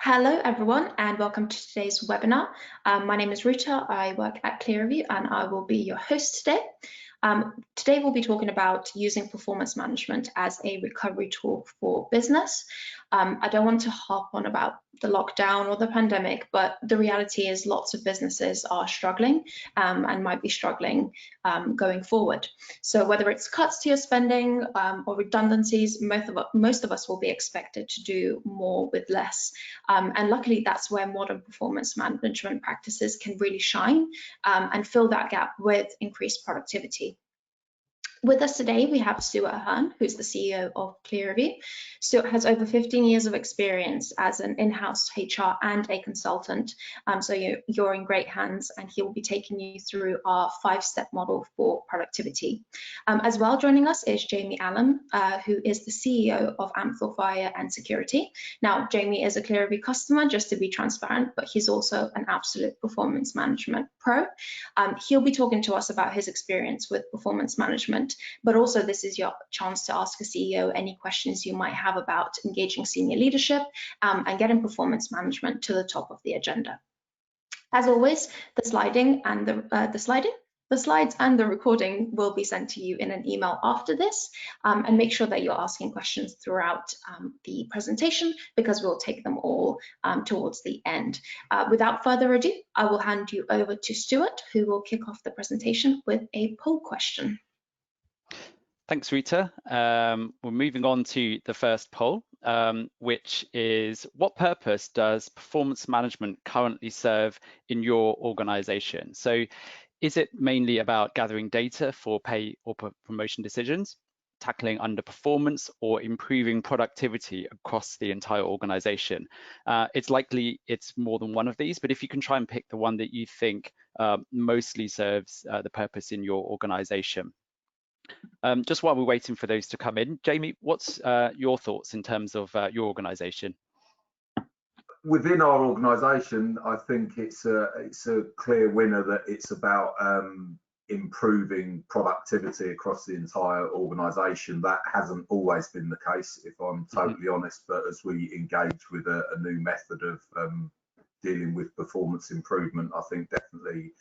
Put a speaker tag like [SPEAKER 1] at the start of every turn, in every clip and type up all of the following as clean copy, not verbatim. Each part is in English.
[SPEAKER 1] Hello everyone and welcome to today's webinar. My name is Rita, I work at Clearview and I will be your host today. Today we'll be talking about using performance management as a recovery tool for business. I don't want to harp on about the lockdown or the pandemic, but the reality is lots of businesses are struggling and might be struggling going forward. So whether it's cuts to your spending or redundancies, most of us will be expected to do more with less. And luckily, that's where modern performance management practices can really shine and fill that gap with increased productivity. With us today, we have Stuart Ahern, who's the CEO of Clearview. Stuart has over 15 years of experience as an in-house HR and a consultant, so you're in great hands, and he will be taking you through our 5-step model for productivity. As well, joining us is Jamie Allen, who is the CEO of Amplifier and Security. Now, Jamie is a Clearview customer, just to be transparent, but he's also an absolute performance management pro. He'll be talking to us about his experience with performance management, but also this is your chance to ask a CEO any questions you might have about engaging senior leadership and getting performance management to the top of the agenda. As always, the slides and the recording will be sent to you in an email after this, and make sure that you're asking questions throughout the presentation, because we'll take them all towards the end. Without further ado, I will hand you over to Stuart, who will kick off the presentation with a poll question.
[SPEAKER 2] Thanks, Rita. We're moving on to the first poll, which is: what purpose does performance management currently serve in your organization? So is it mainly about gathering data for pay or promotion decisions, tackling underperformance, or improving productivity across the entire organization? It's likely it's more than one of these, but if you can try and pick the one that you think mostly serves the purpose in your organization. Just while we're waiting for those to come in, Jamie, what's your thoughts in terms of your organisation?
[SPEAKER 3] Within our organisation, I think it's a clear winner that it's about improving productivity across the entire organisation. That hasn't always been the case, if I'm totally honest, but as we engage with a new method of dealing with performance improvement, I think definitely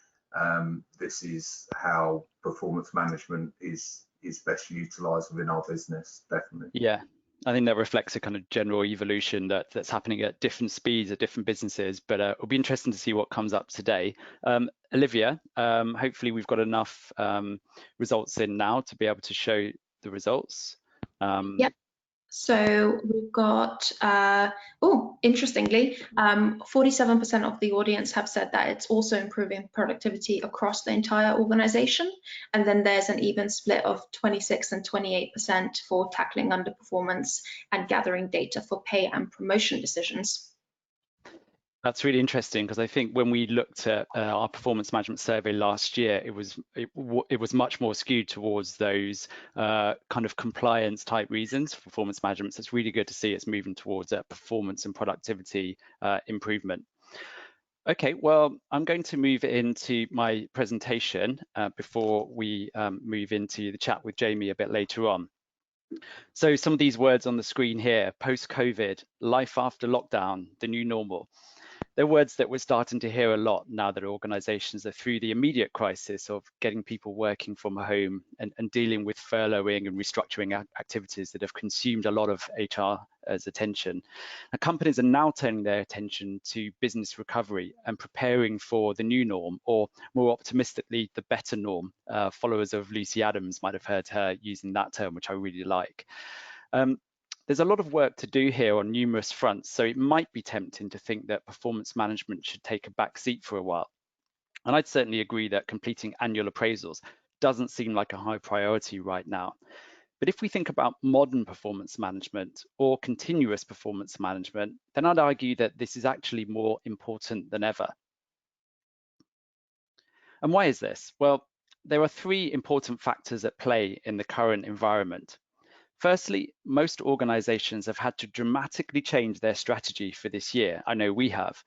[SPEAKER 3] this is how performance management is best utilised within our business, definitely.
[SPEAKER 2] Yeah, I think that reflects a kind of general evolution that's happening at different speeds at different businesses, but it'll be interesting to see what comes up today. Olivia, hopefully we've got enough results in now to be able to show the results.
[SPEAKER 1] Yep. So we've got, interestingly, 47% of the audience have said that it's also improving productivity across the entire organization. And then there's an even split of 26 and 28% for tackling underperformance and gathering data for pay and promotion decisions.
[SPEAKER 2] That's really interesting, because I think when we looked at our performance management survey last year, it was much more skewed towards those kind of compliance type reasons for performance management. So it's really good to see it's moving towards performance and productivity improvement. Okay, well, I'm going to move into my presentation before we move into the chat with Jamie a bit later on. So some of these words on the screen here: post-COVID, life after lockdown, the new normal. They're words that we're starting to hear a lot now that organizations are through the immediate crisis of getting people working from home and dealing with furloughing and restructuring activities that have consumed a lot of HR's attention. Now, companies are now turning their attention to business recovery and preparing for the new norm, or more optimistically, the better norm. Followers of Lucy Adams might have heard her using that term, which I really like. There's a lot of work to do here on numerous fronts, so it might be tempting to think that performance management should take a back seat for a while. And I'd certainly agree that completing annual appraisals doesn't seem like a high priority right now. But if we think about modern performance management or continuous performance management, then I'd argue that this is actually more important than ever. And why is this? Well, there are 3 important factors at play in the current environment. Firstly, most organizations have had to dramatically change their strategy for this year. I know we have.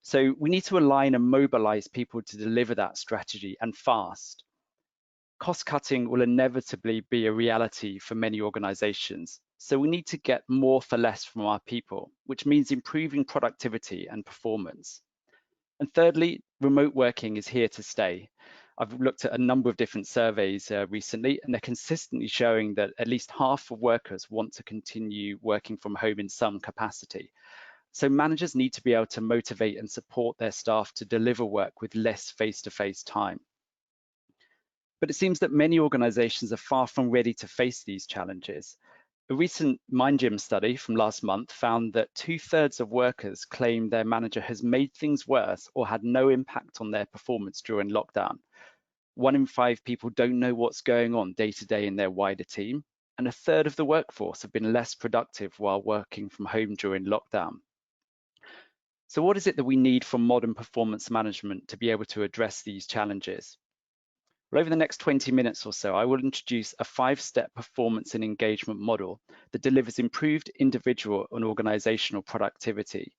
[SPEAKER 2] So we need to align and mobilize people to deliver that strategy, and fast. Cost cutting will inevitably be a reality for many organizations, So we need to get more for less from our people, which means improving productivity and performance. And thirdly, remote working is here to stay. I've looked at a number of different surveys recently, and they're consistently showing that at least half of workers want to continue working from home in some capacity. So managers need to be able to motivate and support their staff to deliver work with less face-to-face time. But it seems that many organizations are far from ready to face these challenges. A recent MindGym study from last month found that 2/3 of workers claim their manager has made things worse or had no impact on their performance during lockdown. 1 in 5 people don't know what's going on day to day in their wider team, and 1/3 of the workforce have been less productive while working from home during lockdown. So what is it that we need from modern performance management to be able to address these challenges? Well, over the next 20 minutes or so, I will introduce a 5-step performance and engagement model that delivers improved individual and organizational productivity.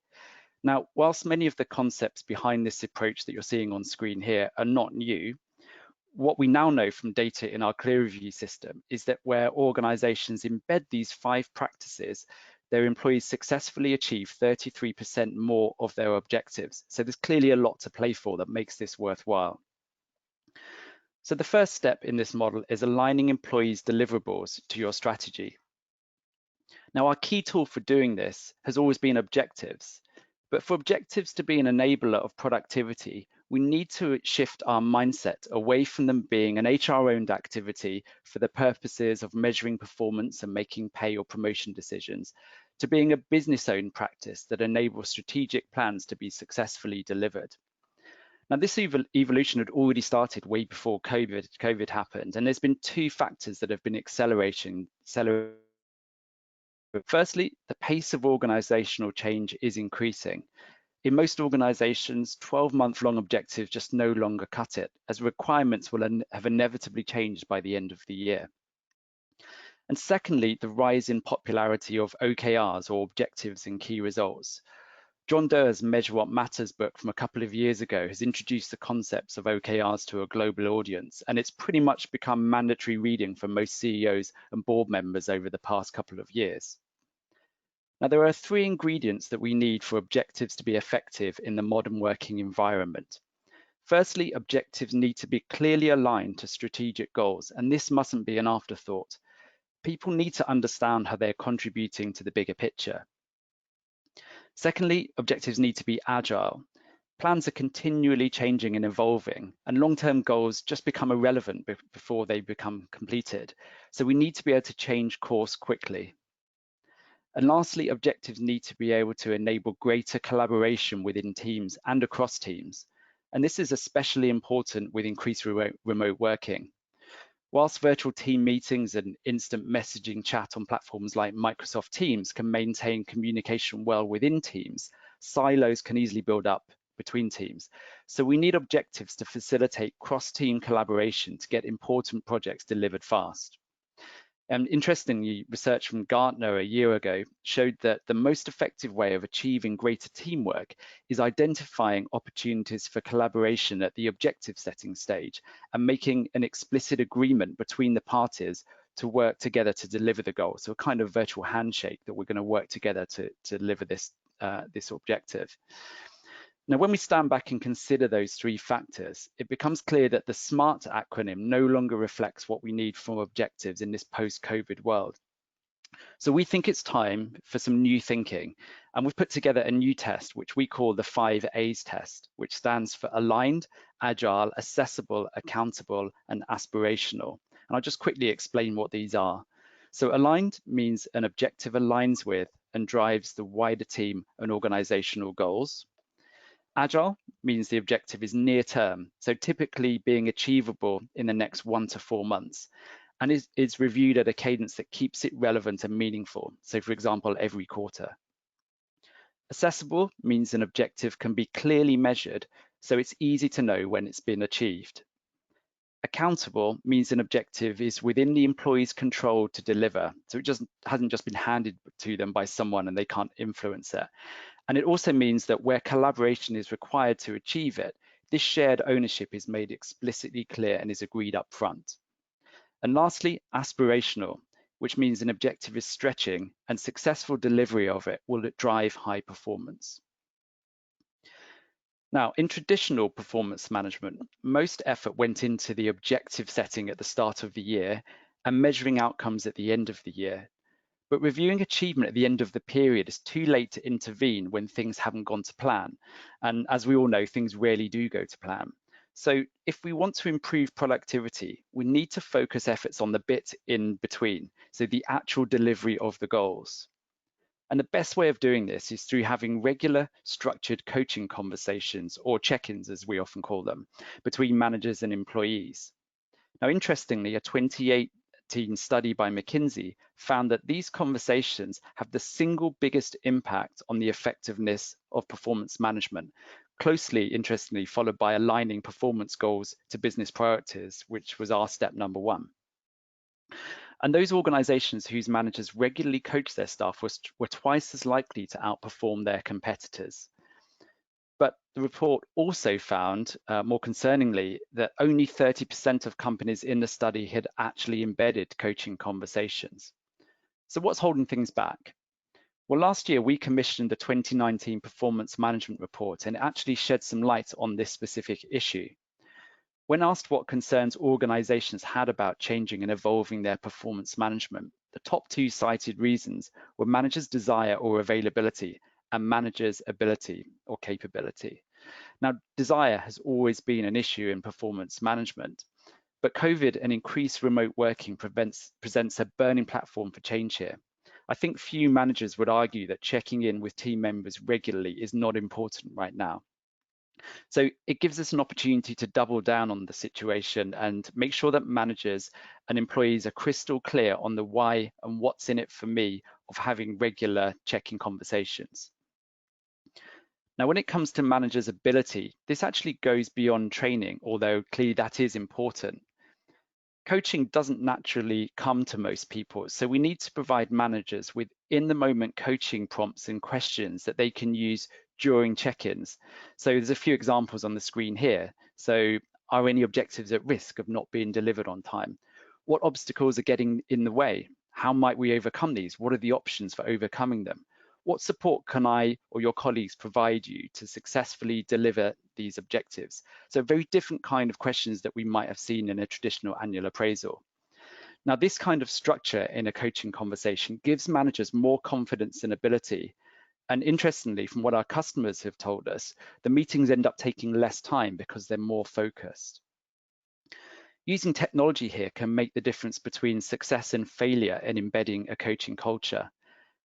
[SPEAKER 2] Now, whilst many of the concepts behind this approach that you're seeing on screen here are not new, what we now know from data in our clear review system is that where organizations embed these 5 practices, their employees successfully achieve 33% more of their objectives. So there's clearly a lot to play for that makes this worthwhile. So the first step in this model is aligning employees' deliverables to your strategy. Now, our key tool for doing this has always been objectives. But for objectives to be an enabler of productivity, we need to shift our mindset away from them being an HR-owned activity for the purposes of measuring performance and making pay or promotion decisions, to being a business-owned practice that enables strategic plans to be successfully delivered. Now, this evolution had already started way before COVID happened, and there's been 2 factors that have been accelerating. Firstly, the pace of organizational change is increasing. In most organizations, 12-month-long objectives just no longer cut it, as requirements will have inevitably changed by the end of the year. And secondly, the rise in popularity of OKRs, or objectives and key results. John Doerr's Measure What Matters book from a couple of years ago has introduced the concepts of OKRs to a global audience, and it's pretty much become mandatory reading for most CEOs and board members over the past couple of years. Now, there are 3 ingredients that we need for objectives to be effective in the modern working environment. Firstly, objectives need to be clearly aligned to strategic goals, and this mustn't be an afterthought. People need to understand how they're contributing to the bigger picture. Secondly, objectives need to be agile. Plans are continually changing and evolving, and long-term goals just become irrelevant before they become completed. So we need to be able to change course quickly. And lastly, objectives need to be able to enable greater collaboration within teams and across teams. And this is especially important with increased remote working. Whilst virtual team meetings and instant messaging chat on platforms like Microsoft Teams can maintain communication well within teams, silos can easily build up between teams. So we need objectives to facilitate cross-team collaboration to get important projects delivered fast. And interestingly, research from Gartner a year ago showed that the most effective way of achieving greater teamwork is identifying opportunities for collaboration at the objective setting stage and making an explicit agreement between the parties to work together to deliver the goal. So a kind of virtual handshake that we're going to work together to deliver this objective. Now, when we stand back and consider those 3 factors, it becomes clear that the SMART acronym no longer reflects what we need from objectives in this post-COVID world. So we think it's time for some new thinking, and we've put together a new test, which we call the 5 A's test, which stands for aligned, agile, accessible, accountable, and aspirational. And I'll just quickly explain what these are. So aligned means an objective aligns with and drives the wider team and organizational goals. Agile means the objective is near term, so typically being achievable in the next 1 to 4 months, and is reviewed at a cadence that keeps it relevant and meaningful. So for example, every quarter. Accessible means an objective can be clearly measured, so it's easy to know when it's been achieved. Accountable means an objective is within the employee's control to deliver, so it hasn't just been handed to them by someone and they can't influence it. And it also means that where collaboration is required to achieve it, this shared ownership is made explicitly clear and is agreed up front. And lastly, aspirational. which means an objective is stretching and successful delivery of it will drive high performance. Now, in traditional performance management, most effort went into the objective setting at the start of the year and measuring outcomes at the end of the year. But reviewing achievement at the end of the period is too late to intervene when things haven't gone to plan. And as we all know, things rarely do go to plan. So if we want to improve productivity, we need to focus efforts on the bit in between, so the actual delivery of the goals. And the best way of doing this is through having regular structured coaching conversations, or check-ins as we often call them, between managers and employees. Now, interestingly, a 2018 study by McKinsey found that these conversations have the single biggest impact on the effectiveness of performance management, closely, interestingly, followed by aligning performance goals to business priorities, which was our step number one. And those organizations whose managers regularly coach their staff were twice as likely to outperform their competitors. But the report also found, more concerningly, that only 30% of companies in the study had actually embedded coaching conversations. So what's holding things back? Well, last year we commissioned the 2019 Performance Management Report, and it actually shed some light on this specific issue. When asked what concerns organizations had about changing and evolving their performance management, the top two cited reasons were managers' desire or availability and managers' ability or capability. Now, desire has always been an issue in performance management, but COVID and increased remote working presents a burning platform for change here. I think few managers would argue that checking in with team members regularly is not important right now. So it gives us an opportunity to double down on the situation and make sure that managers and employees are crystal clear on the why and what's in it for me of having regular check-in conversations. Now, when it comes to managers' ability, this actually goes beyond training, although clearly that is important. Coaching doesn't naturally come to most people, so we need to provide managers with in-the-moment coaching prompts and questions that they can use during check-ins. So there's a few examples on the screen here. So are any objectives at risk of not being delivered on time? What obstacles are getting in the way? How might we overcome these? What are the options for overcoming them? What support can I or your colleagues provide you to successfully deliver these objectives? So a very different kind of questions that we might have seen in a traditional annual appraisal. Now, this kind of structure in a coaching conversation gives managers more confidence and ability. And interestingly, from what our customers have told us, the meetings end up taking less time because they're more focused. Using technology here can make the difference between success and failure in embedding a coaching culture.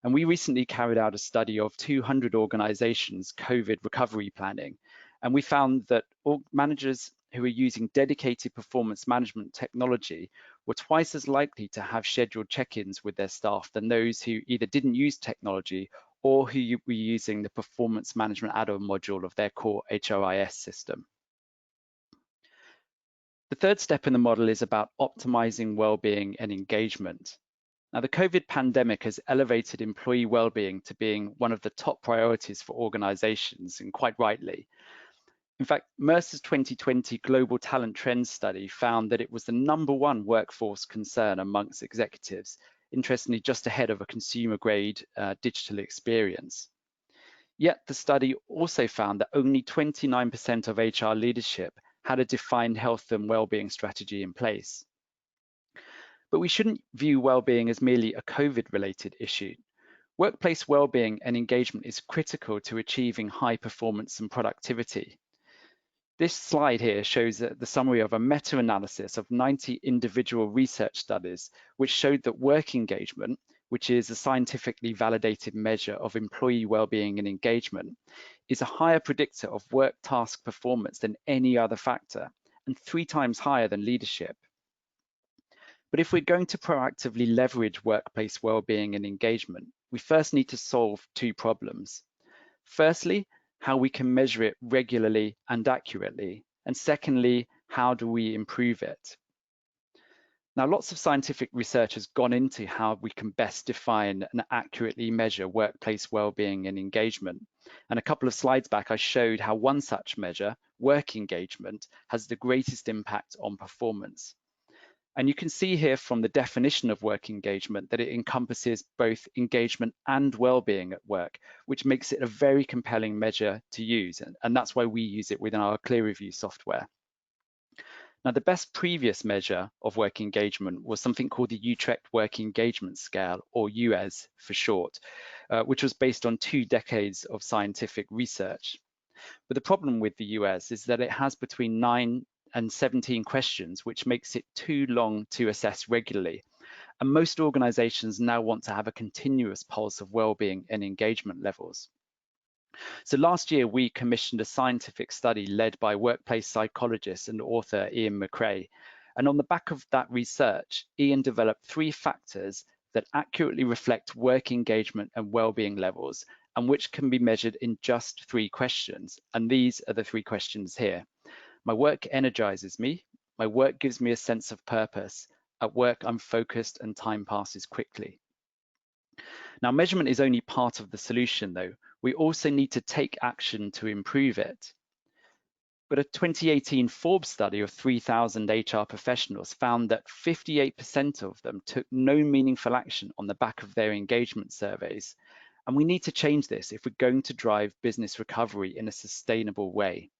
[SPEAKER 2] And we recently carried out a study of 200 organizations' COVID recovery planning. And we found that all managers who are using dedicated performance management technology were twice as likely to have scheduled check-ins with their staff than those who either didn't use technology or who were using the performance management add-on module of their core HRIS system. The third step in the model is about optimizing well-being and engagement. Now, the COVID pandemic has elevated employee well-being to being one of the top priorities for organizations, and quite rightly. In fact, Mercer's 2020 Global Talent Trends study found that it was the #1 workforce concern amongst executives, interestingly just ahead of a consumer-grade digital experience. Yet the study also found that only 29% of HR leadership had a defined health and well-being strategy in place. But we shouldn't view well-being as merely a COVID-related issue. Workplace well-being and engagement is critical to achieving high performance and productivity. This slide here shows the summary of a meta-analysis of 90 individual research studies, which showed that work engagement, which is a scientifically validated measure of employee well-being and engagement, is a higher predictor of work task performance than any other factor, and 3 times higher than leadership. But if we're going to proactively leverage workplace well-being and engagement, we first need to solve 2 problems. Firstly, how we can measure it regularly and accurately. And secondly, how do we improve it? Now, lots of scientific research has gone into how we can best define and accurately measure workplace well-being and engagement. And a couple of slides back, I showed how one such measure, work engagement, has the greatest impact on performance. And you can see here from the definition of work engagement that it encompasses both engagement and well-being at work, which makes it a very compelling measure to use. And that's why we use it within our Clear Review software. Now, the best previous measure of work engagement was something called the Utrecht Work Engagement Scale, or UES for short, which was based on 2 decades of scientific research. But the problem with the UES is that it has between 9 and 17 questions, which makes it too long to assess regularly. And most organizations now want to have a continuous pulse of well-being and engagement levels. So last year, we commissioned a scientific study led by workplace psychologist and author Ian McRae. And on the back of that research, Ian developed 3 factors that accurately reflect work engagement and well-being levels, and which can be measured in just 3 questions. And these are the 3 questions here. My work energizes me. My work gives me a sense of purpose. At work, I'm focused and time passes quickly. Now, measurement is only part of the solution, though. We also need to take action to improve it. But a 2018 Forbes study of 3,000 HR professionals found that 58% of them took no meaningful action on the back of their engagement surveys. And we need to change this if we're going to drive business recovery in a sustainable way.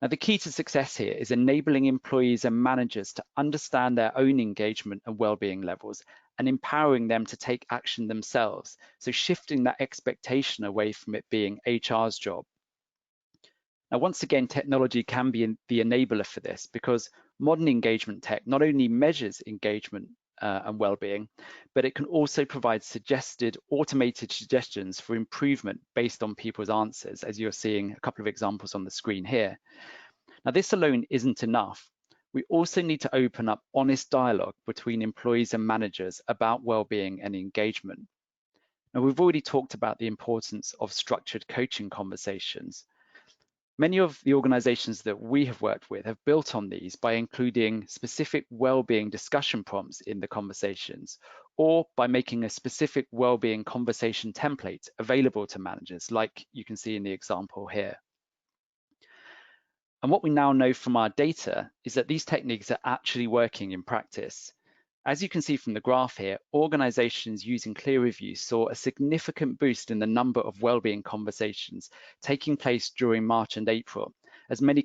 [SPEAKER 2] Now, the key to success here is enabling employees and managers to understand their own engagement and well-being levels and empowering them to take action themselves. So shifting that expectation away from it being HR's job. Now, once again, technology can be the enabler for this, because modern engagement tech not only measures engagement and well-being, but it can also provide automated suggestions for improvement based on people's answers, as you're seeing a couple of examples on the screen here. Now, this alone isn't enough. We also need to open up honest dialogue between employees and managers about well-being and engagement. Now, we've already talked about the importance of structured coaching conversations. Many of the organizations that we have worked with have built on these by including specific well-being discussion prompts in the conversations, or by making a specific well-being conversation template available to managers, like you can see in the example here. And what we now know from our data is that these techniques are actually working in practice. As you can see from the graph here, organizations using Clear Review saw a significant boost in the number of well-being conversations taking place during March and April, as many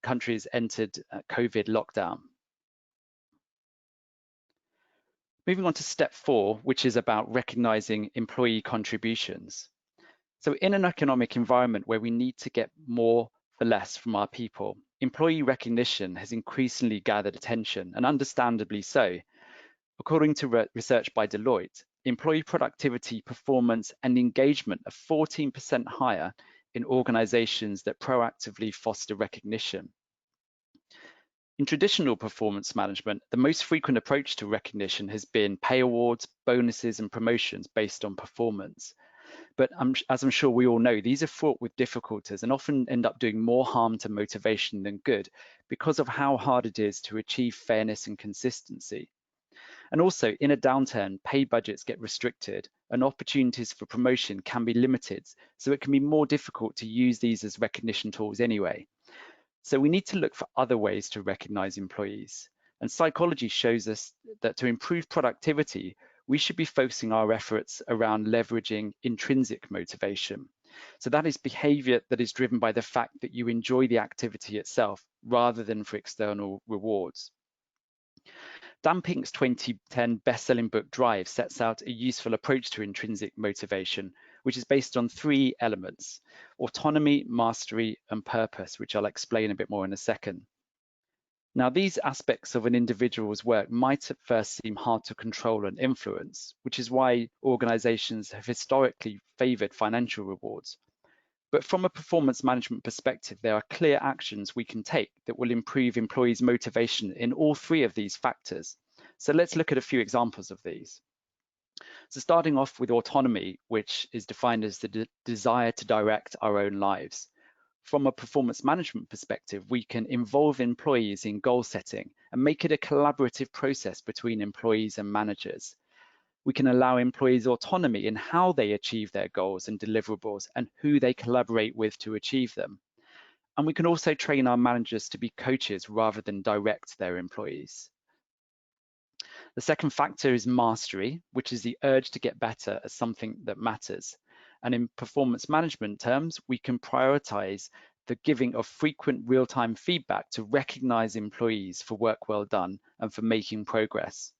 [SPEAKER 2] countries entered COVID lockdown. Moving on to step 4, which is about recognizing employee contributions. So in an economic environment where we need to get more for less from our people, employee recognition has increasingly gathered attention, and understandably so. According to research by Deloitte, employee productivity, performance, and engagement are 14% higher in organizations that proactively foster recognition. In traditional performance management, the most frequent approach to recognition has been pay awards, bonuses, and promotions based on performance. But as I'm sure we all know, these are fraught with difficulties and often end up doing more harm to motivation than good because of how hard it is to achieve fairness and consistency. And also, in a downturn, pay budgets get restricted and opportunities for promotion can be limited, so it can be more difficult to use these as recognition tools anyway. So we need to look for other ways to recognize employees. And psychology shows us that to improve productivity, we should be focusing our efforts around leveraging intrinsic motivation. So that is behavior that is driven by the fact that you enjoy the activity itself rather than for external rewards. Dan Pink's 2010 best-selling book Drive sets out a useful approach to intrinsic motivation, which is based on 3 elements: autonomy, mastery, and purpose, which I'll explain a bit more in a second. Now, these aspects of an individual's work might at first seem hard to control and influence, which is why organizations have historically favored financial rewards. But from a performance management perspective, there are clear actions we can take that will improve employees' motivation in all 3 of these factors. So let's look at a few examples of these. So starting off with autonomy, which is defined as the desire to direct our own lives. From a performance management perspective, we can involve employees in goal setting and make it a collaborative process between employees and managers. We can allow employees autonomy in how they achieve their goals and deliverables and who they collaborate with to achieve them. And we can also train our managers to be coaches rather than direct their employees. The second factor is mastery, which is the urge to get better at something that matters. And in performance management terms, we can prioritize the giving of frequent real-time feedback to recognize employees for work well done and for making progress.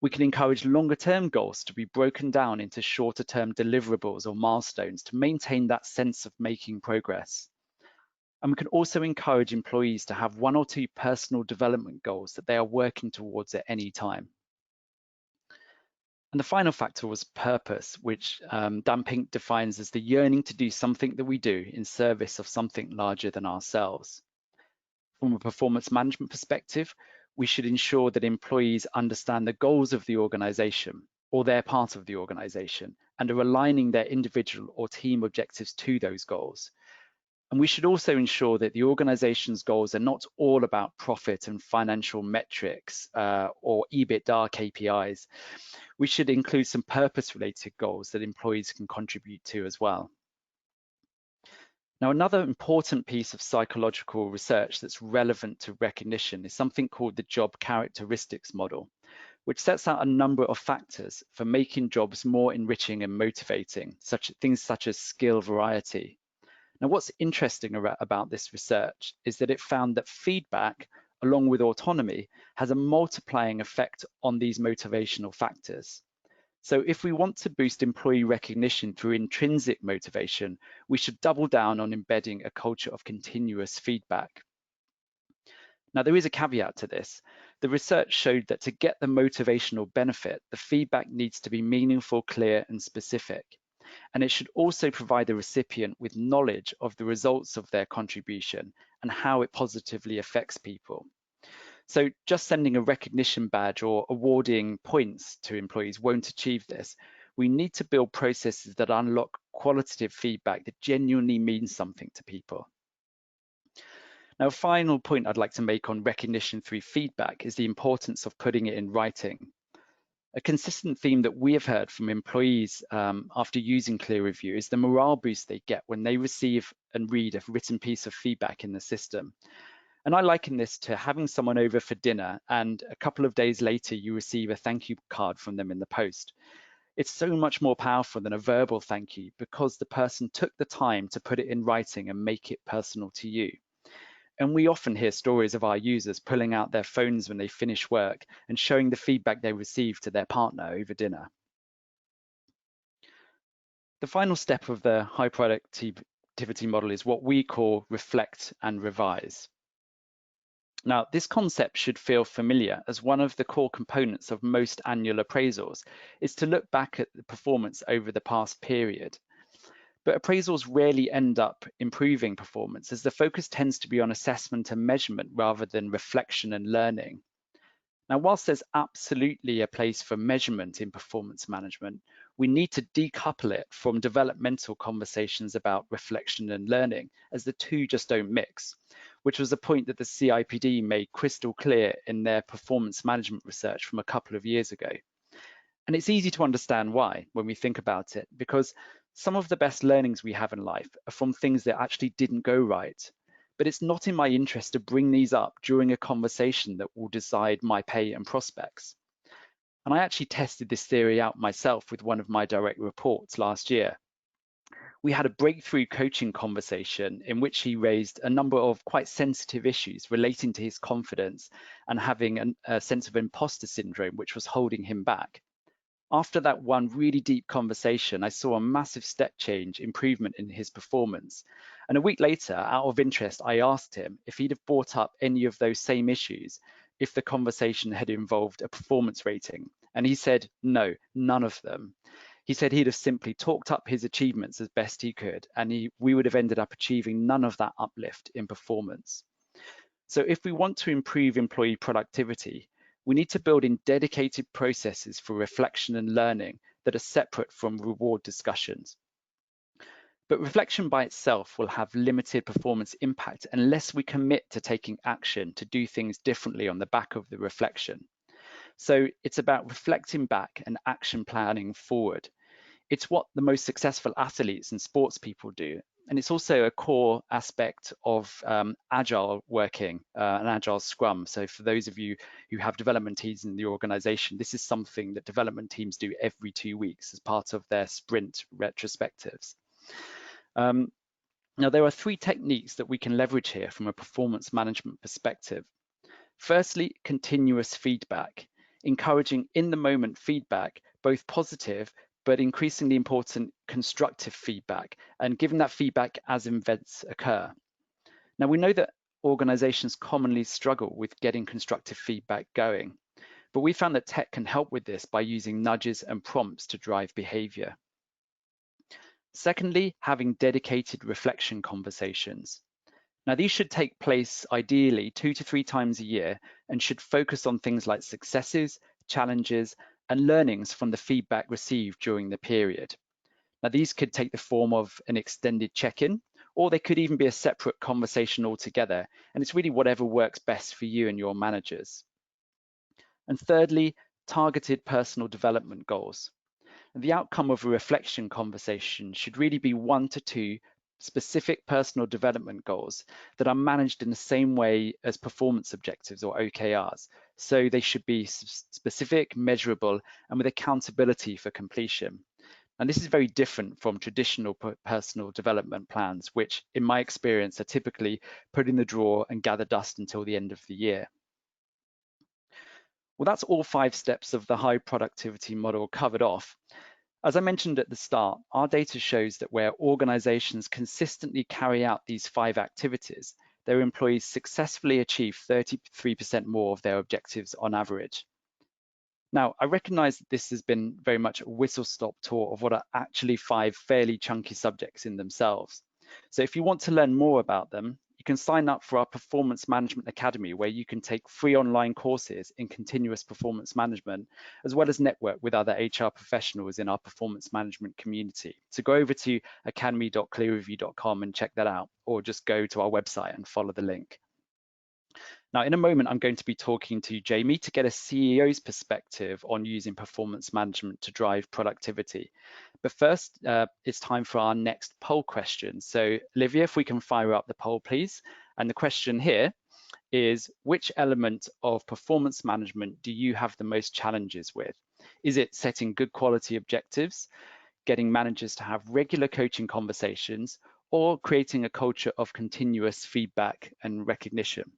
[SPEAKER 2] We can encourage longer-term goals to be broken down into shorter-term deliverables or milestones to maintain that sense of making progress. And we can also encourage employees to have 1 or 2 personal development goals that they are working towards at any time. And the final factor was purpose, which Dan Pink defines as the yearning to do something that we do in service of something larger than ourselves. From a performance management perspective, we should ensure that employees understand the goals of the organization or they're part of the organization and are aligning their individual or team objectives to those goals. And we should also ensure that the organization's goals are not all about profit and financial metrics or EBITDA KPIs. We should include some purpose-related goals that employees can contribute to as well. Now, another important piece of psychological research that's relevant to recognition is something called the job characteristics model, which sets out a number of factors for making jobs more enriching and motivating, things such as skill variety. Now, what's interesting about this research is that it found that feedback, along with autonomy, has a multiplying effect on these motivational factors. So if we want to boost employee recognition through intrinsic motivation, we should double down on embedding a culture of continuous feedback. Now, there is a caveat to this. The research showed that to get the motivational benefit, the feedback needs to be meaningful, clear, and specific. And it should also provide the recipient with knowledge of the results of their contribution and how it positively affects people. So just sending a recognition badge or awarding points to employees won't achieve this. We need to build processes that unlock qualitative feedback that genuinely means something to people. Now, a final point I'd like to make on recognition through feedback is the importance of putting it in writing. A consistent theme that we have heard from employees after using Clear Review is the morale boost they get when they receive and read a written piece of feedback in the system. And I liken this to having someone over for dinner and a couple of days later you receive a thank you card from them in the post. It's so much more powerful than a verbal thank you because the person took the time to put it in writing and make it personal to you. And we often hear stories of our users pulling out their phones when they finish work and showing the feedback they received to their partner over dinner. The final step of the high productivity model is what we call reflect and revise. Now, this concept should feel familiar as one of the core components of most annual appraisals is to look back at the performance over the past period. But appraisals rarely end up improving performance as the focus tends to be on assessment and measurement rather than reflection and learning. Now, whilst there's absolutely a place for measurement in performance management, we need to decouple it from developmental conversations about reflection and learning, as the two just don't mix, which was a point that the CIPD made crystal clear in their performance management research from a couple of years ago. And it's easy to understand why when we think about it, because some of the best learnings we have in life are from things that actually didn't go right. But it's not in my interest to bring these up during a conversation that will decide my pay and prospects. And I actually tested this theory out myself with one of my direct reports last year. We had a breakthrough coaching conversation in which he raised a number of quite sensitive issues relating to his confidence and having a sense of imposter syndrome, which was holding him back. After that one really deep conversation, I saw a massive step change improvement in his performance. And a week later, out of interest, I asked him if he'd have brought up any of those same issues if the conversation had involved a performance rating. And he said, no, none of them. He said he'd have simply talked up his achievements as best he could, and we would have ended up achieving none of that uplift in performance. So if we want to improve employee productivity, we need to build in dedicated processes for reflection and learning that are separate from reward discussions. But reflection by itself will have limited performance impact unless we commit to taking action to do things differently on the back of the reflection. So it's about reflecting back and action planning forward. It's what the most successful athletes and sports people do. And it's also a core aspect of agile working, an agile scrum. So for those of you who have development teams in the organization, this is something that development teams do every 2 weeks as part of their sprint retrospectives. Now, there are 3 techniques that we can leverage here from a performance management perspective. Firstly, continuous feedback, encouraging in-the-moment feedback, both positive but increasingly important constructive feedback, and giving that feedback as events occur. Now, we know that organizations commonly struggle with getting constructive feedback going, but we found that tech can help with this by using nudges and prompts to drive behavior. Secondly, having dedicated reflection conversations. Now, these should take place ideally 2 to 3 times a year and should focus on things like successes, challenges, and learnings from the feedback received during the period. Now, these could take the form of an extended check-in, or they could even be a separate conversation altogether, and it's really whatever works best for you and your managers. And thirdly, targeted personal development goals. The outcome of a reflection conversation should really be 1 to 2 specific personal development goals that are managed in the same way as performance objectives or OKRs. So they should be specific, measurable, and with accountability for completion. And this is very different from traditional personal development plans, which in my experience are typically put in the drawer and gather dust until the end of the year. Well, that's all 5 steps of the high productivity model covered off. As I mentioned at the start, our data shows that where organizations consistently carry out these 5 activities, their employees successfully achieve 33% more of their objectives on average. Now, I recognize that this has been very much a whistle-stop tour of what are actually 5 fairly chunky subjects in themselves. So if you want to learn more about them, you can sign up for our Performance Management Academy, where you can take free online courses in continuous performance management, as well as network with other HR professionals in our performance management community. So go over to academy.clearreview.com and check that out, or just go to our website and follow the link. Now, in a moment, I'm going to be talking to Jamie to get a CEO's perspective on using performance management to drive productivity. But first, it's time for our next poll question. So Olivia, if we can fire up the poll, please. And the question here is, which element of performance management do you have the most challenges with? Is it setting good quality objectives, getting managers to have regular coaching conversations, or creating a culture of continuous feedback and recognition?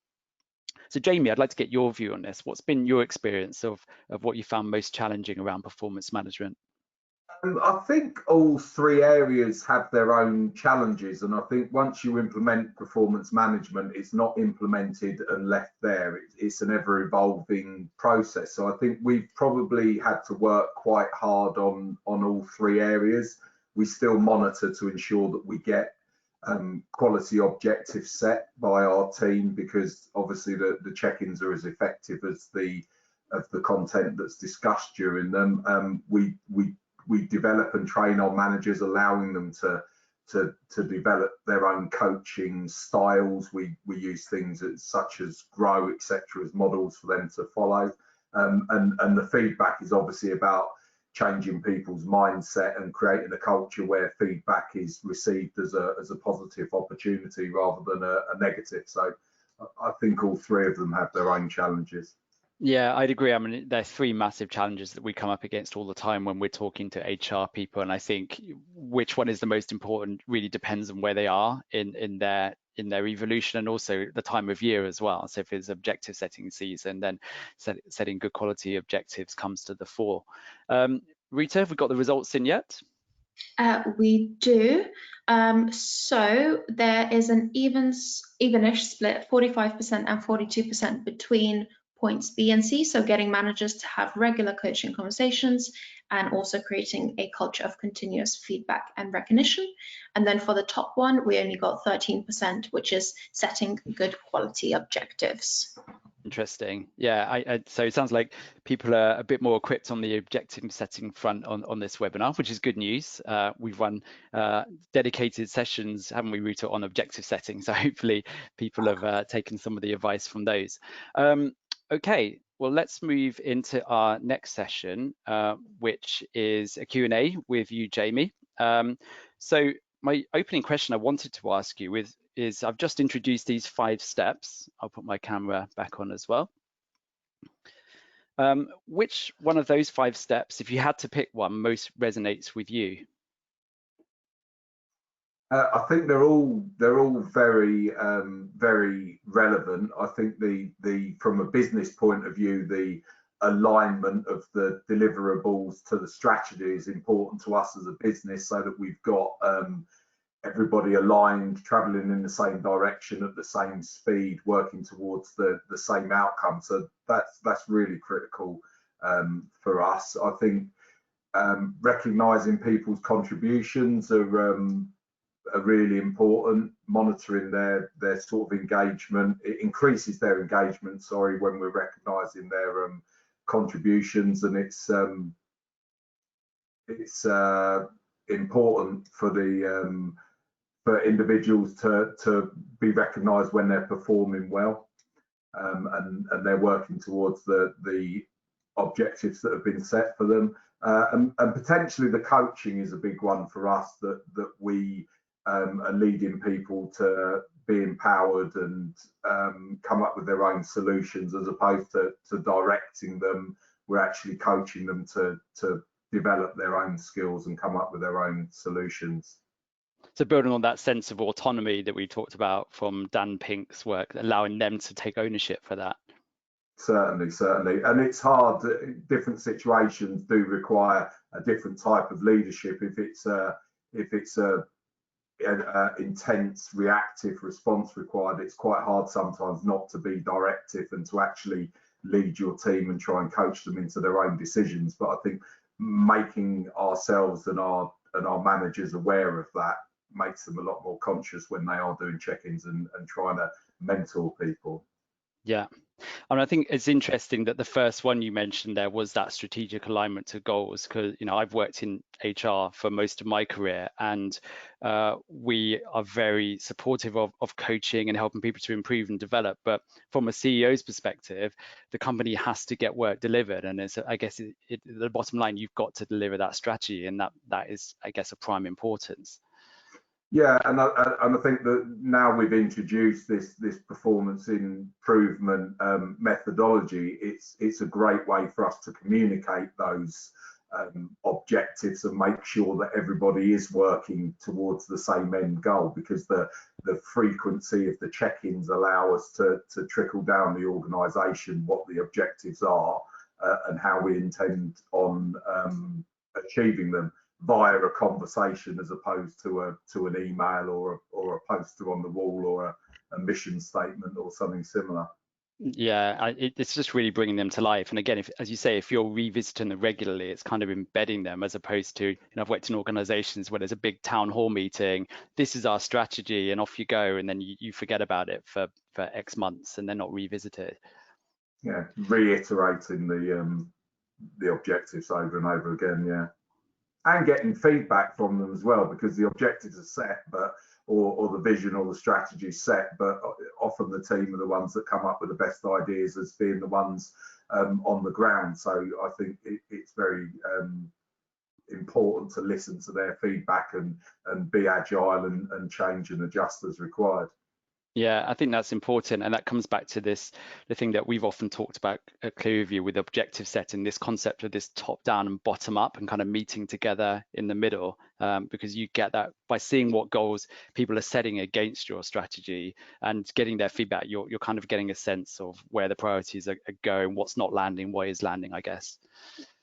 [SPEAKER 2] So Jamie, I'd like to get your view on this. What's been your experience of what you found most challenging around performance management?
[SPEAKER 3] I think all 3 areas have their own challenges, and I think once you implement performance management, it's not implemented and left there. It's an ever-evolving process. So I think we've probably had to work quite hard on all 3 areas. We still monitor to ensure that we get quality objectives set by our team, because obviously the check-ins are as effective as the content that's discussed during them. We develop and train our managers, allowing them to develop their own coaching styles. We use things such as Grow, etc., as models for them to follow. And the feedback is obviously about changing people's mindset and creating a culture where feedback is received as a positive opportunity rather than a negative. So I think all 3 of them have their own challenges.
[SPEAKER 2] Yeah, I'd agree. I mean, there are 3 massive challenges that we come up against all the time when we're talking to HR people, and I think which one is the most important really depends on where they are in their evolution, and also the time of year as well. So if it's objective setting season, then setting good quality objectives comes to the fore. Rita, have we got the results in yet?
[SPEAKER 1] We do. So there is an evenish split, 45% and 42% between points B and C, so getting managers to have regular coaching conversations and also creating a culture of continuous feedback and recognition. And then for the top one, we only got 13%, which is setting good quality objectives.
[SPEAKER 2] Interesting. Yeah, so it sounds like people are a bit more equipped on the objective setting front on this webinar, which is good news. We've run dedicated sessions, haven't we, Rita, on objective setting? So hopefully people have taken some of the advice from those. Okay, well, let's move into our next session, which is a Q&A with you, Jamie. So my opening question I wanted to ask you is I've just introduced these 5 steps. I'll put my camera back on as well. Which one of those 5 steps, if you had to pick one, most resonates with you?
[SPEAKER 3] I think they're all very very relevant. I think the from a business point of view, the alignment of the deliverables to the strategy is important to us as a business, so that we've got everybody aligned, traveling in the same direction at the same speed, working towards the same outcome. So that's really critical for us. I think recognizing people's contributions are really important. Monitoring their sort of engagement, it increases their engagement, sorry, when we're recognizing their contributions, and it's important for the for individuals to be recognized when they're performing well, and they're working towards the objectives that have been set for them, and potentially the coaching is a big one for us, that we are leading people to be empowered and come up with their own solutions, as opposed to directing them. We're actually coaching them to develop their own skills and come up with their own solutions.
[SPEAKER 2] So building on that sense of autonomy that we talked about from Dan Pink's work, allowing them to take ownership for that.
[SPEAKER 3] Certainly, and it's hard. Different situations do require a different type of leadership. If it's a intense reactive response required, it's quite hard sometimes not to be directive and to actually lead your team and try and coach them into their own decisions. But I think making ourselves and our managers aware of that makes them a lot more conscious when they are doing check-ins and trying to mentor people.
[SPEAKER 2] Yeah. And I think it's interesting that the first one you mentioned there was that strategic alignment to goals, because I've worked in HR for most of my career, and we are very supportive of coaching and helping people to improve and develop. But from a CEO's perspective, the company has to get work delivered, and I guess the bottom line, you've got to deliver that strategy, and that is, I guess, of prime importance.
[SPEAKER 3] Yeah, and I think that now we've introduced this performance improvement methodology, it's a great way for us to communicate those objectives and make sure that everybody is working towards the same end goal, because the frequency of the check-ins allow us to trickle down the organisation what the objectives are and how we intend on achieving them, via a conversation as opposed to an email or a poster on the wall or a mission statement or something similar.
[SPEAKER 2] Yeah, it's just really bringing them to life. And again, as you say, if you're revisiting them regularly, it's kind of embedding them, as opposed to, I've worked in organizations where there's a big town hall meeting, this is our strategy, and off you go, and then you forget about it for X months and then not revisit it.
[SPEAKER 3] Yeah, reiterating the objectives over and over again. Yeah. And getting feedback from them as well, because the objectives are set, or the vision or the strategy is set, but often the team are the ones that come up with the best ideas as being the ones on the ground. So I think it's very important to listen to their feedback and be agile and change and adjust as required.
[SPEAKER 2] Yeah, I think that's important, and that comes back to the thing that we've often talked about at Clearview with objective setting, this concept of this top down and bottom up, and kind of meeting together in the middle, because you get that by seeing what goals people are setting against your strategy and getting their feedback. You're kind of getting a sense of where the priorities are going, what's not landing, what is landing, I guess.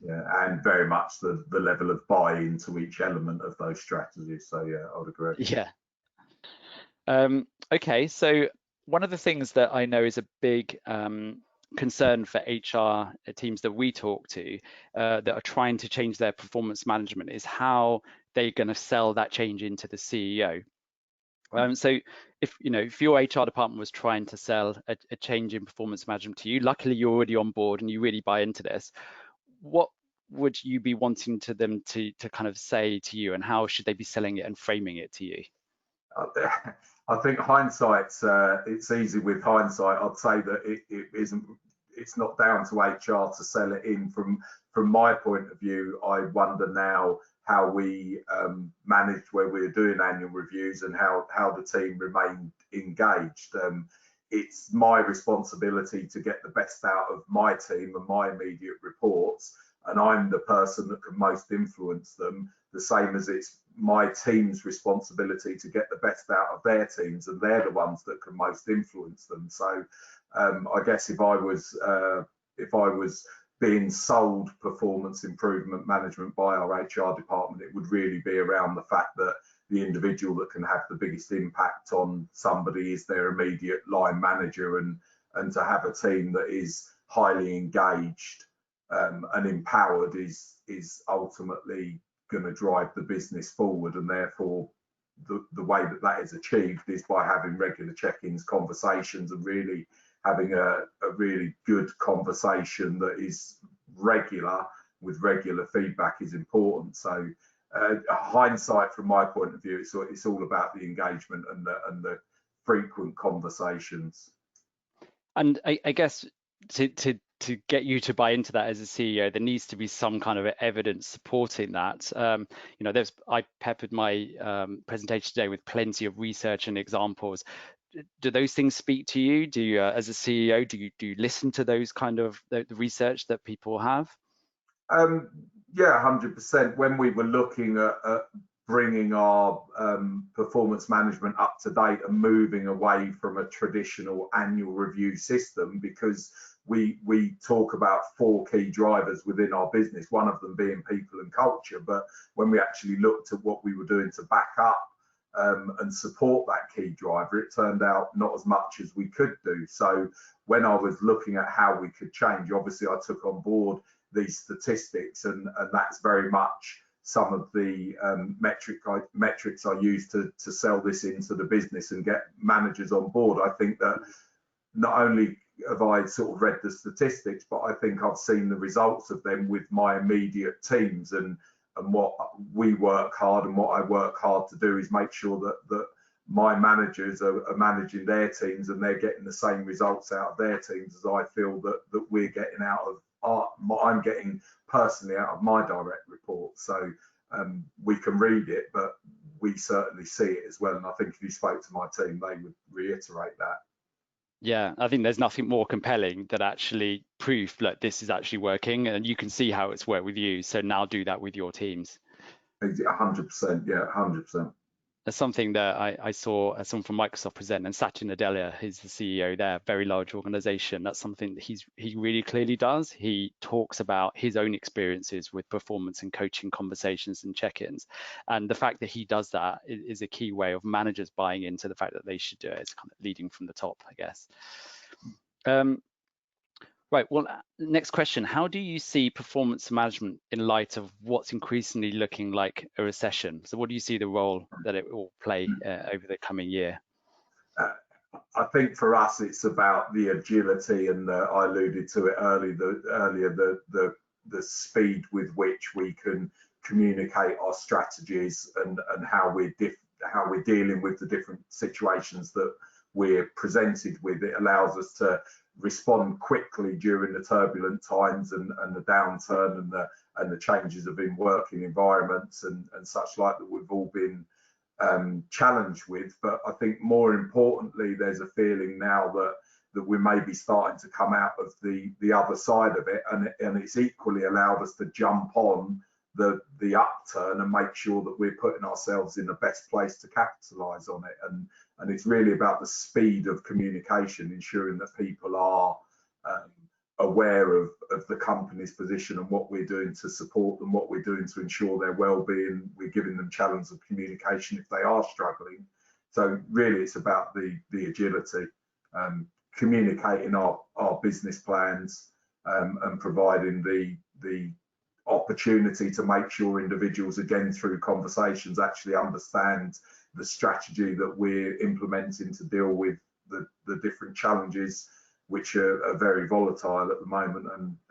[SPEAKER 3] Yeah, and very much the level of buy-in to each element of those strategies. So yeah, I would agree.
[SPEAKER 2] Yeah. Okay, so one of the things that I know is a big concern for HR teams that we talk to that are trying to change their performance management is how they're going to sell that change into the CEO. So if your HR department was trying to sell a change in performance management to you, luckily you're already on board and you really buy into this, what would you be wanting them to kind of say to you, and how should they be selling it and framing it to you?
[SPEAKER 3] I think hindsight's it's easy with hindsight. I'd say that it's not down to HR to sell it in. From my point of view, I wonder now how we managed when we were doing annual reviews and how the team remained engaged. It's my responsibility to get the best out of my team and my immediate reports, and I'm the person that can most influence them, the same as it's my team's responsibility to get the best out of their teams, and they're the ones that can most influence them. So I guess if I was being sold performance improvement management by our HR department, it would really be around the fact that the individual that can have the biggest impact on somebody is their immediate line manager, and to have a team that is highly engaged and empowered is ultimately going to drive the business forward. And therefore the way that is achieved is by having regular check-ins, conversations, and really having a really good conversation that is regular with regular feedback is important. So hindsight from my point of view, it's all about the engagement and the frequent conversations.
[SPEAKER 2] And I guess to get you to buy into that as a CEO, there needs to be some kind of evidence supporting that. You know, I peppered my presentation today with plenty of research and examples. Do those things speak to you? Do you, as a CEO, do you listen to those kind of the research that people have?
[SPEAKER 3] Yeah, 100%. When we were looking at bringing our performance management up to date and moving away from a traditional annual review system, because we talk about 4 key drivers within our business, one of them being people and culture. But when we actually looked at what we were doing to back up and support that key driver, it turned out not as much as we could do. So when I was looking at how we could change, obviously I took on board these statistics, and that's very much some of the metrics I use to sell this into the business and get managers on board. I think that not only have I sort of read the statistics, but I think I've seen the results of them with my immediate teams, and what we work hard and what I work hard to do is make sure that my managers are managing their teams and they're getting the same results out of their teams as I feel that we're getting out of I'm getting personally out of my direct report. So we can read it, but we certainly see it as well. And I think if you spoke to my team, they would reiterate that.
[SPEAKER 2] Yeah, I think there's nothing more compelling than actually proof that this is actually working, and you can see how it's worked with you. So now do that with your teams.
[SPEAKER 3] 100%, yeah, 100%.
[SPEAKER 2] That's something that I saw someone from Microsoft present, and Satya Nadella, who's the CEO there, very large organization. That's something that he really clearly does. He talks about his own experiences with performance and coaching conversations and check-ins. And the fact that he does that is a key way of managers buying into the fact that they should do it. It's kind of leading from the top, I guess. Right, well, next question. How do you see performance management in light of what's increasingly looking like a recession? So what do you see the role that it will play over the coming year?
[SPEAKER 3] I think for us, it's about the agility, and I alluded to it earlier, the speed with which we can communicate our strategies and how we're dealing with the different situations that we're presented with. It allows us to respond quickly during the turbulent times and the downturn and the changes of in working environments and such like that we've all been challenged with. But I think more importantly, there's a feeling now that we may be starting to come out of the other side of it, and it's equally allowed us to jump on the upturn and make sure that we're putting ourselves in the best place to capitalize on it. And it's really about the speed of communication, ensuring that people are aware of the company's position and what we're doing to support them, what we're doing to ensure their well-being. We're giving them channels of communication if they are struggling. So really it's about the agility, communicating our business plans, and providing the opportunity to make sure individuals, again through conversations, actually understand the strategy that we're implementing to deal with the different challenges, which are very volatile at the moment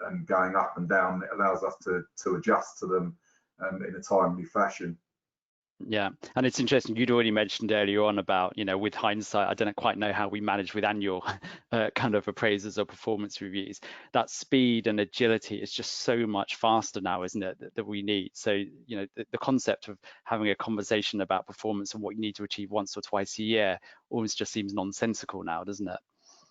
[SPEAKER 3] and going up and down. It allows us to adjust to them in a timely fashion.
[SPEAKER 2] Yeah, and it's interesting. You'd already mentioned earlier on about, with hindsight, I don't quite know how we manage with annual kind of appraisals or performance reviews. That speed and agility is just so much faster now, isn't it, that we need? So, the concept of having a conversation about performance and what you need to achieve once or twice a year almost just seems nonsensical now, doesn't it?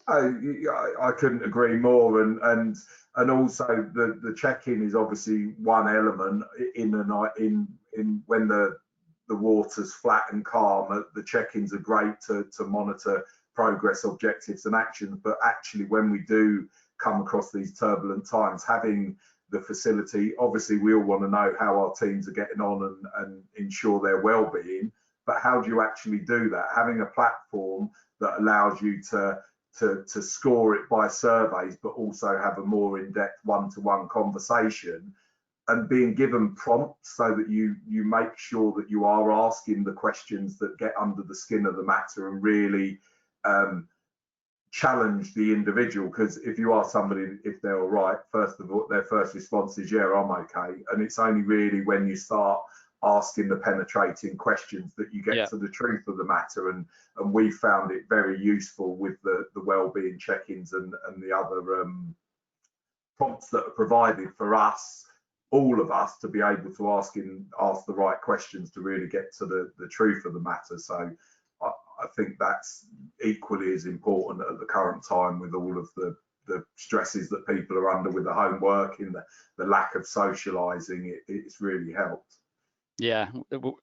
[SPEAKER 3] I couldn't agree more, and also the check-in is obviously one element in when the water's flat and calm. The check-ins are great to monitor progress, objectives and actions, but actually when we do come across these turbulent times, having the facility, obviously we all want to know how our teams are getting on and ensure their well-being, but how do you actually do that? Having a platform that allows you to score it by surveys, but also have a more in-depth one-to-one conversation, and being given prompts so that you make sure that you are asking the questions that get under the skin of the matter and really challenge the individual. Because if you ask somebody if they're all right, first of all, their first response is, yeah, I'm okay. And it's only really when you start asking the penetrating questions that you get to the truth of the matter, and we found it very useful with the wellbeing check-ins and the other prompts that are provided for us, all of us, to be able to ask the right questions to really get to the truth of the matter. So I think that's equally as important at the current time, with all of the stresses that people are under with the home working, the lack of socialising. It's really helped.
[SPEAKER 2] Yeah,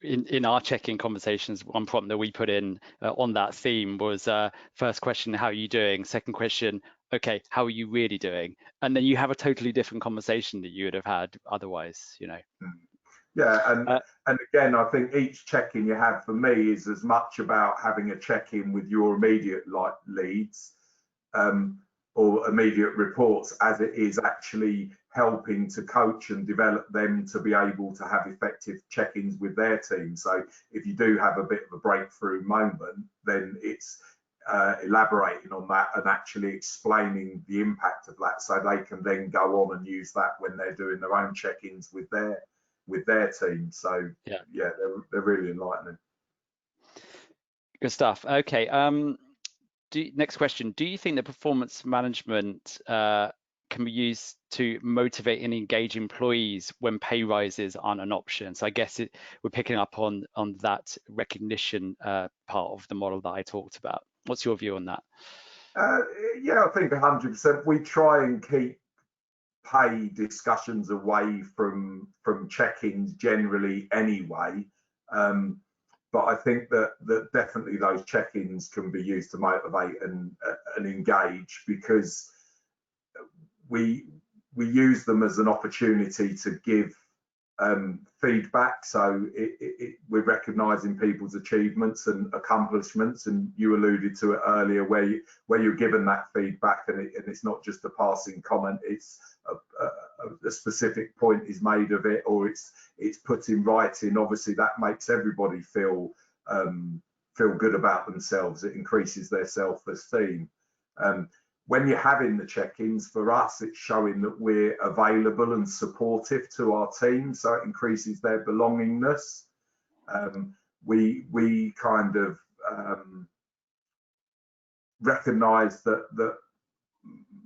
[SPEAKER 2] in our check-in conversations, one prompt that we put in on that theme was first question, how are you doing? Second question, okay, how are you really doing? And then you have a totally different conversation that you would have had otherwise,
[SPEAKER 3] Yeah, and again, I think each check-in you have, for me, is as much about having a check-in with your immediate leads or immediate reports as it is actually helping to coach and develop them to be able to have effective check-ins with their team. So if you do have a bit of a breakthrough moment, then it's elaborating on that and actually explaining the impact of that, so they can then go on and use that when they're doing their own check-ins with their team. So yeah, they're really enlightening.
[SPEAKER 2] Good stuff. Okay. Next question. Do you think that performance management can be used to motivate and engage employees when pay rises aren't an option? So I guess we're picking up on that recognition part of the model that I talked about. What's your view on that?
[SPEAKER 3] Yeah, I think 100%. We try and keep pay discussions away from check-ins generally anyway. But I think that definitely those check-ins can be used to motivate and engage, because we use them as an opportunity to give feedback. So we're recognising people's achievements and accomplishments, and you alluded to it earlier, where you're given that feedback, and it's not just a passing comment. It's a specific point is made of it, or it's put in writing. Obviously, that makes everybody feel good about themselves. It increases their self-esteem. When you're having the check-ins, for us, it's showing that we're available and supportive to our team, so it increases their belongingness. We kind of recognise that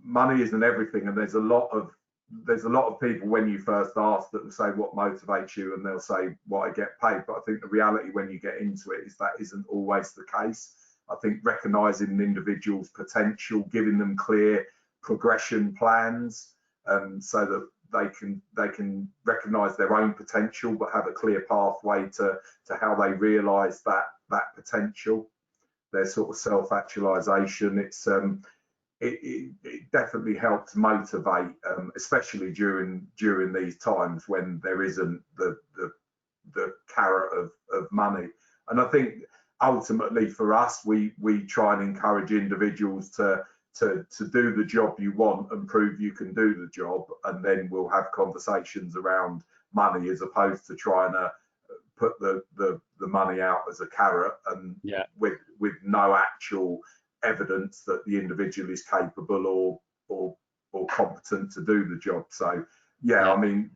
[SPEAKER 3] money isn't everything, and there's a lot of people when you first ask that will say what motivates you, and they'll say what I get paid. But I think the reality when you get into it is that isn't always the case. I think recognising an individual's potential, giving them clear progression plans, so that they can recognise their own potential, but have a clear pathway to how they realise that potential, their sort of self-actualisation. It definitely helps motivate, especially during these times when there isn't the carrot of money. And I think ultimately for us, we try and encourage individuals to do the job you want and prove you can do the job, and then we'll have conversations around money, as opposed to trying to put the money out as a carrot, and with no actual evidence that the individual is capable or competent to do the job. So I mean,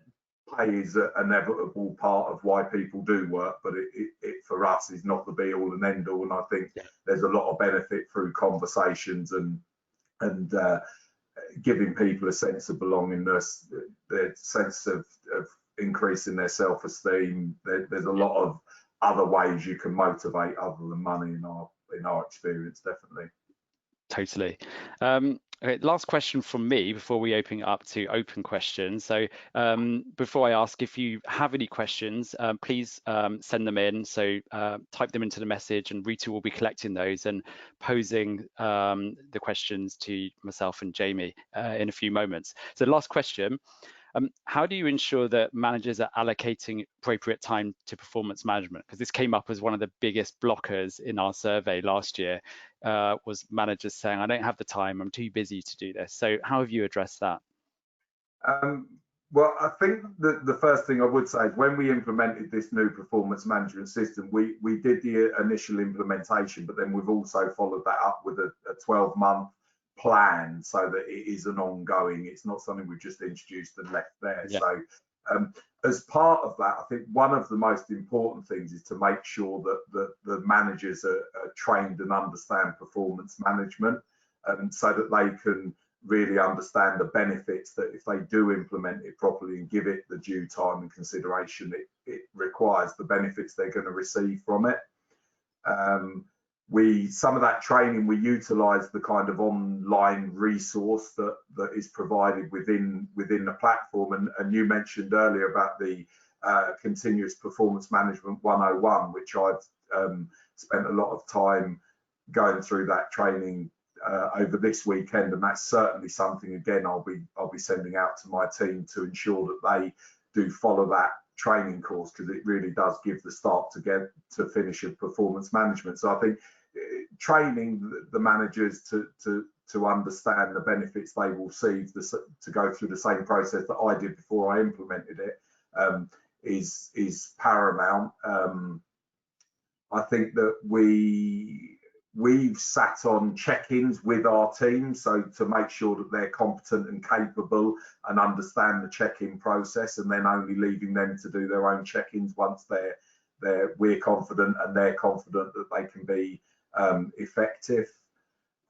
[SPEAKER 3] pay is an inevitable part of why people do work, but it for us is not the be all and end all. And I think there's a lot of benefit through conversations and giving people a sense of belongingness, their sense of increasing their self-esteem. There's a lot of other ways you can motivate other than money in our experience, definitely.
[SPEAKER 2] Totally. Okay, last question from me before we open up to open questions. So before I ask, if you have any questions, please send them in. So type them into the message, and Rita will be collecting those and posing the questions to myself and Jamie in a few moments. So last question. How do you ensure that managers are allocating appropriate time to performance management? Because this came up as one of the biggest blockers in our survey last year, was managers saying, I don't have the time, I'm too busy to do this. So how have you addressed that?
[SPEAKER 3] Well, I think the first thing I would say is when we implemented this new performance management system, we did the initial implementation, but then we've also followed that up with a 12-month plan so that it is an ongoing, it's not something we've just introduced and left there. Yeah. So as part of that, I think one of the most important things is to make sure that the managers are trained and understand performance management, so that they can really understand the benefits that if they do implement it properly and give it the due time and consideration it requires, the benefits they're going to receive from it. Some of that training, we utilize the kind of online resource that is provided within the platform. And you mentioned earlier about the continuous performance management 101, which I've spent a lot of time going through that training over this weekend, and that's certainly something again I'll be sending out to my team to ensure that they do follow that training course, because it really does give the start to finish of performance management. So I think training the managers to understand the benefits they will see, to go through the same process that I did before I implemented it, is paramount. I think that we've sat on check-ins with our team, so to make sure that they're competent and capable and understand the check-in process, and then only leaving them to do their own check-ins once we're confident and they're confident that they can be effective.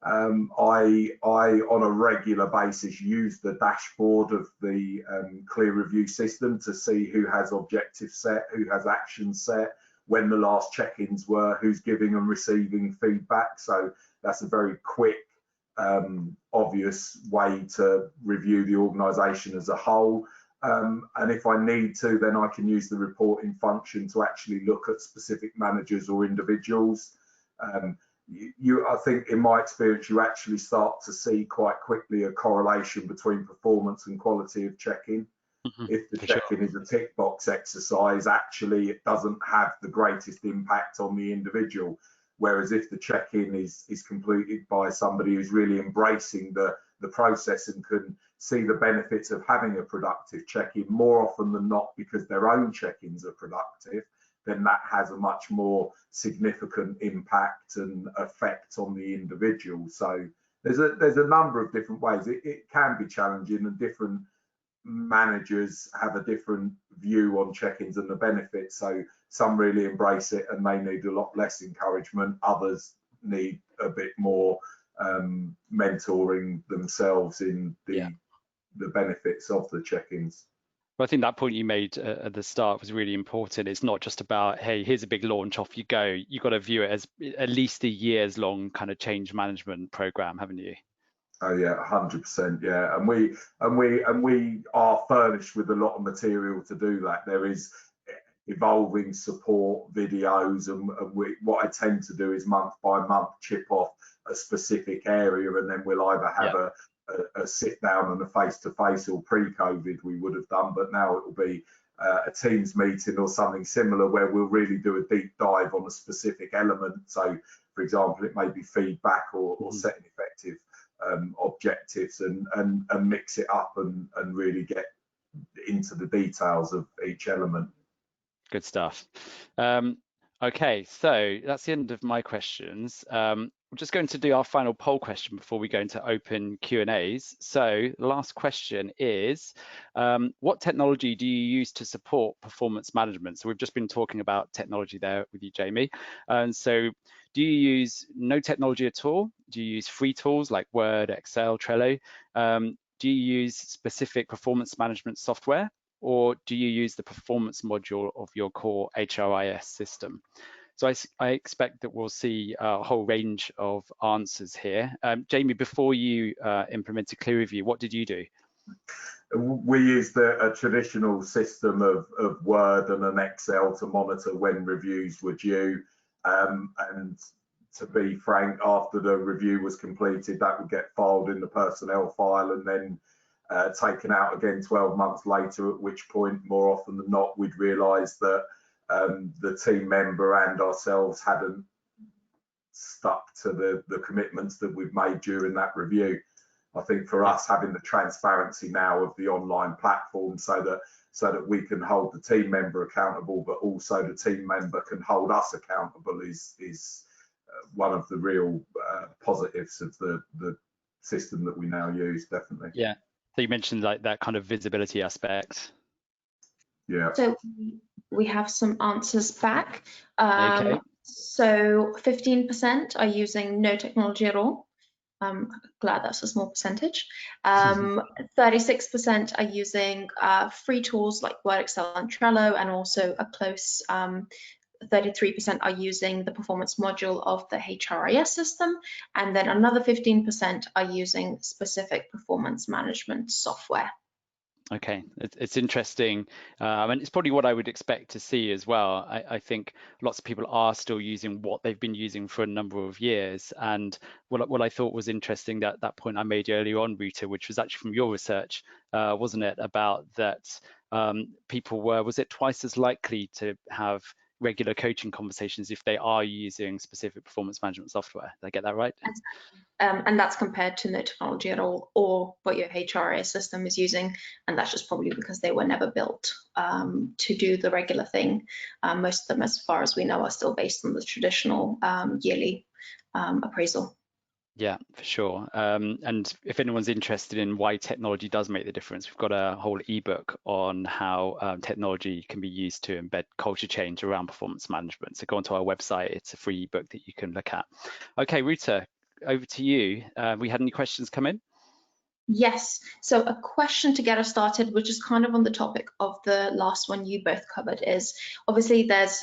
[SPEAKER 3] I on a regular basis use the dashboard of the clear review system to see who has objectives set, who has actions set, when the last check-ins were, who's giving and receiving feedback. So that's a very quick, obvious way to review the organisation as a whole. And if I need to, then I can use the reporting function to actually look at specific managers or individuals. I think in my experience, you actually start to see quite quickly a correlation between performance and quality of check-in. If the check-in is a tick box exercise, actually it doesn't have the greatest impact on the individual. Whereas if the check-in is completed by somebody who's really embracing the process and can see the benefits of having a productive check-in more often than not because their own check-ins are productive, then that has a much more significant impact and effect on the individual. So there's a number of different ways. It can be challenging, and different managers have a different view on check-ins and the benefits. So some really embrace it and they need a lot less encouragement. Others need a bit more mentoring themselves in the benefits of the check-ins.
[SPEAKER 2] Well, I think that point you made at the start was really important. It's not just about, hey, here's a big launch, off you go. You've got to view it as at least a years long kind of change management program, haven't you?
[SPEAKER 3] Oh yeah, 100%. Yeah, and we are furnished with a lot of material to do that. There is evolving support videos, and what I tend to do is month by month chip off a specific area, and then we'll either have a sit down and a face-to-face, or pre-COVID we would have done, but now it will be a Teams meeting or something similar where we'll really do a deep dive on a specific element. So for example, it may be feedback or setting effective objectives, and mix it up and really get into the details of each element.
[SPEAKER 2] Good stuff. Okay, so that's the end of my questions. we're just going to do our final poll question before we go into open Q&As. So the last question is, what technology do you use to support performance management? So we've just been talking about technology there with you, Jamie. And so do you use no technology at all? Do you use free tools like Word, Excel, Trello? Do you use specific performance management software? Or do you use the performance module of your core HRIS system? So I expect that we'll see a whole range of answers here. Jamie, before you implemented Clear Review, what did you do?
[SPEAKER 3] We used a traditional system of Word and an Excel to monitor when reviews were due. And to be frank, after the review was completed, that would get filed in the personnel file and then taken out again 12 months later, at which point, more often than not, we'd realise that the team member and ourselves hadn't stuck to the commitments that we've made during that review. I think for us, having the transparency now of the online platform so that we can hold the team member accountable, but also the team member can hold us accountable is one of the real positives of the system that we now use, definitely.
[SPEAKER 2] Yeah, so you mentioned like that kind of visibility aspect.
[SPEAKER 3] Yeah.
[SPEAKER 1] So we have some answers back.
[SPEAKER 2] Okay.
[SPEAKER 1] So 15% are using no technology at all. I'm glad that's a small percentage. 36% are using free tools like Word, Excel, and Trello, and also a close 33% are using the performance module of the HRIS system, and then another 15% are using specific performance management software.
[SPEAKER 2] Okay, it's interesting, and it's probably what I would expect to see as well. I think lots of people are still using what they've been using for a number of years. And what I thought was interesting, that point I made earlier on, Rita, which was actually from your research, wasn't it, about that people were, was it twice as likely to have regular coaching conversations if they are using specific performance management software? Did I get that right?
[SPEAKER 1] And that's compared to no technology at all, or what your HRIS system is using, and that's just probably because they were never built to do the regular thing. Most of them, as far as we know, are still based on the traditional yearly appraisal.
[SPEAKER 2] Yeah, for sure. And if anyone's interested in why technology does make the difference, we've got a whole ebook on how technology can be used to embed culture change around performance management. So go onto our website, it's a free ebook that you can look at. Okay, Rita, over to you. We had any questions come in?
[SPEAKER 1] Yes, so a question to get us started, which is kind of on the topic of the last one you both covered, is obviously there's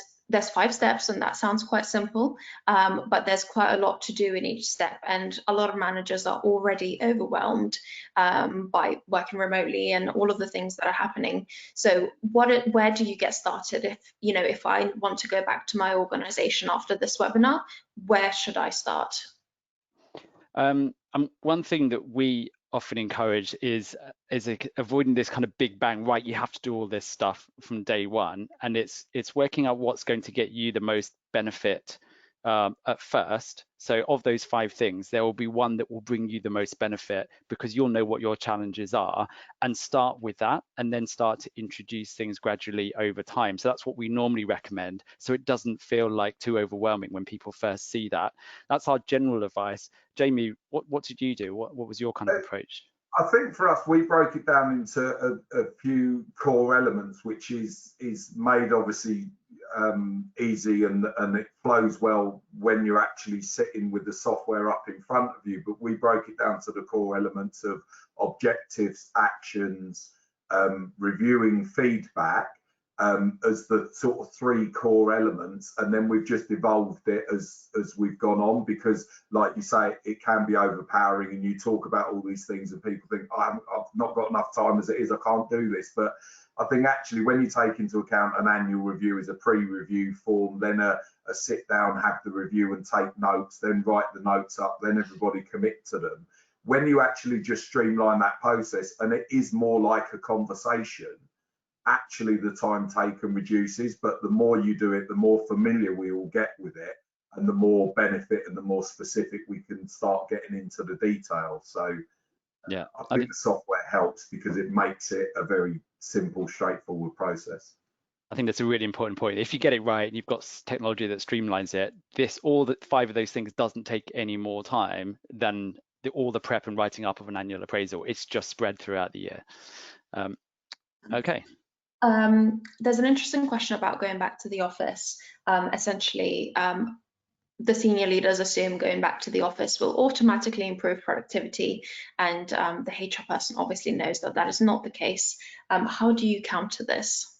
[SPEAKER 1] 5 steps, and that sounds quite simple, but there's quite a lot to do in each step, and a lot of managers are already overwhelmed by working remotely and all of the things that are happening. So where do you get started? If I want to go back to my organization after this webinar, where should I start?
[SPEAKER 2] One thing that we often encourage is avoiding this kind of big bang, right? You have to do all this stuff from day one, and it's working out what's going to get you the most benefit at first. So of those 5 things, there will be one that will bring you the most benefit because you'll know what your challenges are, and start with that, and then start to introduce things gradually over time. So that's what we normally recommend, so it doesn't feel like too overwhelming when people first see that. That's our general advice. Jamie, what did you do? What was your kind of approach?
[SPEAKER 3] I think for us, we broke it down into a few core elements, which is made obviously easy and it flows well when you're actually sitting with the software up in front of you. But we broke it down to the core elements of objectives, actions, reviewing feedback as the sort of 3 core elements, and then we've just evolved it as we've gone on, because like you say, it can be overpowering and you talk about all these things and people think, I've not got enough time as it is, I can't do this. But I think actually when you take into account an annual review as a pre-review form, then a sit down, have the review and take notes, then write the notes up, then everybody commit to them. When you actually just streamline that process and it is more like a conversation, actually the time taken reduces, but the more you do it, the more familiar we all get with it, and the more benefit and the more specific we can start getting into the detail. So yeah, I think the software helps because it makes it a very simple, straightforward process.
[SPEAKER 2] I think that's a really important point. If you get it right and you've got technology that streamlines it, all the 5 of those things doesn't take any more time than all the prep and writing up of an annual appraisal. It's just spread throughout the year. Okay.
[SPEAKER 1] There's an interesting question about going back to the office. Essentially, the senior leaders assume going back to the office will automatically improve productivity, and the HR person obviously knows that that is not the case. How do you counter this?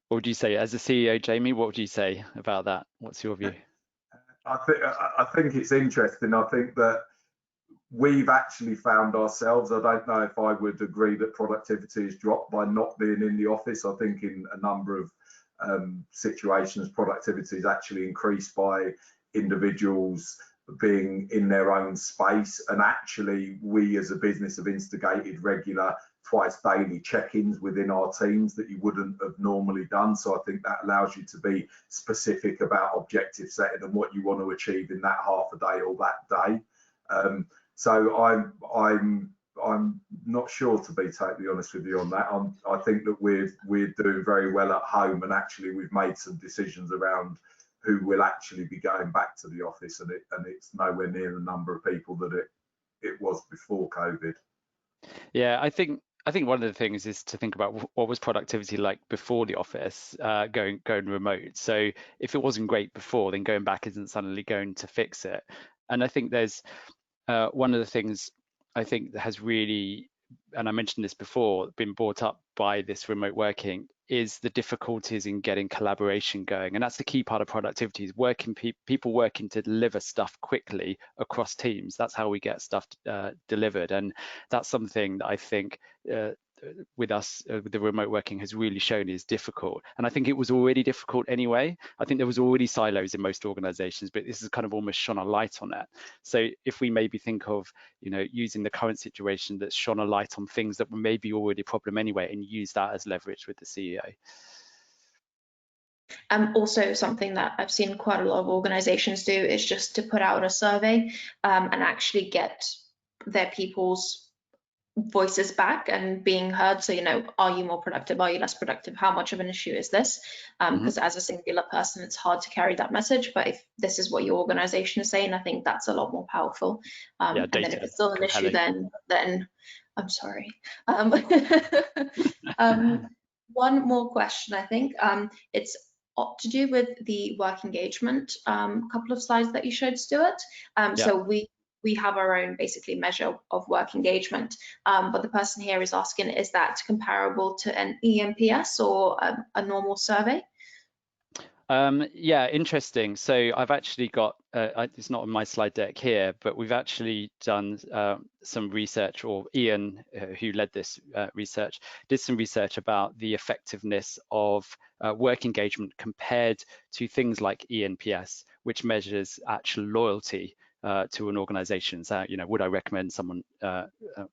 [SPEAKER 2] What would you say as a CEO, Jamie? What would you say about that? What's your view?
[SPEAKER 3] I think it's interesting. I think that we've actually found ourselves, I don't know if I would agree that productivity has dropped by not being in the office. I think in a number of situations, productivity is actually increased by individuals being in their own space. And actually, we as a business have instigated regular twice daily check-ins within our teams that you wouldn't have normally done. So I think that allows you to be specific about objective setting and what you want to achieve in that half a day or that day. So I'm not sure, to be totally honest with you on that. I think that we're doing very well at home, and actually we've made some decisions around who will actually be going back to the office, and it's nowhere near the number of people that it was before COVID.
[SPEAKER 2] Yeah, I think one of the things is to think about what was productivity like before the office, going remote. So if it wasn't great before, then going back isn't suddenly going to fix it. And I think there's one of the things I think that has really, and I mentioned this before, been brought up by this remote working, is the difficulties in getting collaboration going. And that's the key part of productivity, is people working to deliver stuff quickly across teams. That's how we get stuff delivered. And that's something that I think with the remote working has really shown is difficult. And I think it was already difficult anyway. I think there was already silos in most organizations, but this has kind of almost shone a light on it. So if we maybe think of, using the current situation that's shone a light on things that were maybe already a problem anyway, and use that as leverage with the CEO.
[SPEAKER 1] Also, something that I've seen quite a lot of organizations do is just to put out a survey and actually get their people's voices back and being heard. So, are you more productive? Are you less productive? How much of an issue is this? Because as a singular person, it's hard to carry that message. But if this is what your organization is saying, I think that's a lot more powerful. And then if it's still an issue, then I'm sorry. One more question, I think. It's to do with the work engagement. A couple of slides that you showed, Stuart. So we have our own basically measure of work engagement, but the person here is asking, is that comparable to an EMPS or a normal survey?
[SPEAKER 2] Yeah, interesting. So I've actually got, it's not on my slide deck here, but we've actually done some research, or Ian, who led this research, did some research about the effectiveness of work engagement compared to things like ENPS, which measures actual loyalty to an organization. So, would I recommend someone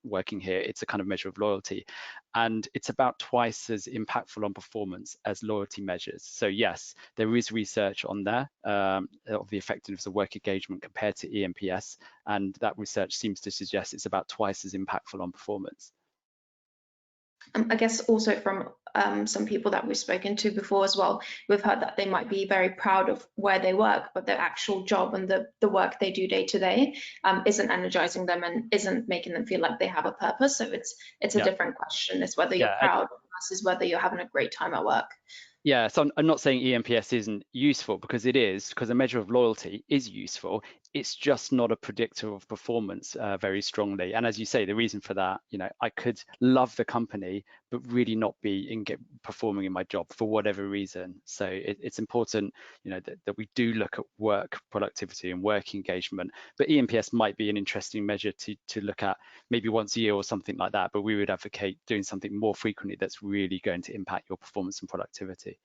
[SPEAKER 2] working here? It's a kind of measure of loyalty, and it's about twice as impactful on performance as loyalty measures. So yes, there is research on there of the effectiveness of work engagement compared to EMPS, and that research seems to suggest it's about twice as impactful on performance.
[SPEAKER 1] I guess also from some people that we've spoken to before as well, we've heard that they might be very proud of where they work, but their actual job and the work they do day to day isn't energizing them and isn't making them feel like they have a purpose. So it's a different question. It's whether you're proud versus whether you're having a great time at work.
[SPEAKER 2] Yeah, so I'm not saying EMPS isn't useful, because it is, because a measure of loyalty is useful. It's just not a predictor of performance very strongly. And as you say, the reason for that, I could love the company, but really not be performing in my job for whatever reason. So it's important, that we do look at work productivity and work engagement. But EMPS might be an interesting measure to look at maybe once a year or something like that. But we would advocate doing something more frequently that's really going to impact your performance and productivity.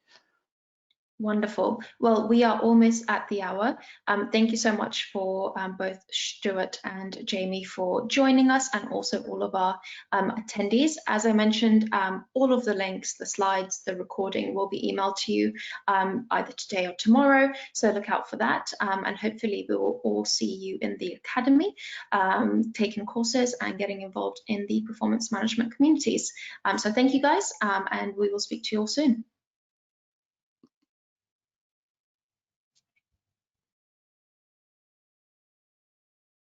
[SPEAKER 1] Wonderful. Well, we are almost at the hour. Thank you so much for both Stuart and Jamie for joining us, and also all of our attendees. As I mentioned, all of the links, the slides, the recording will be emailed to you either today or tomorrow. So look out for that. And hopefully we will all see you in the academy, taking courses and getting involved in the performance management communities. So thank you guys, and we will speak to you all soon.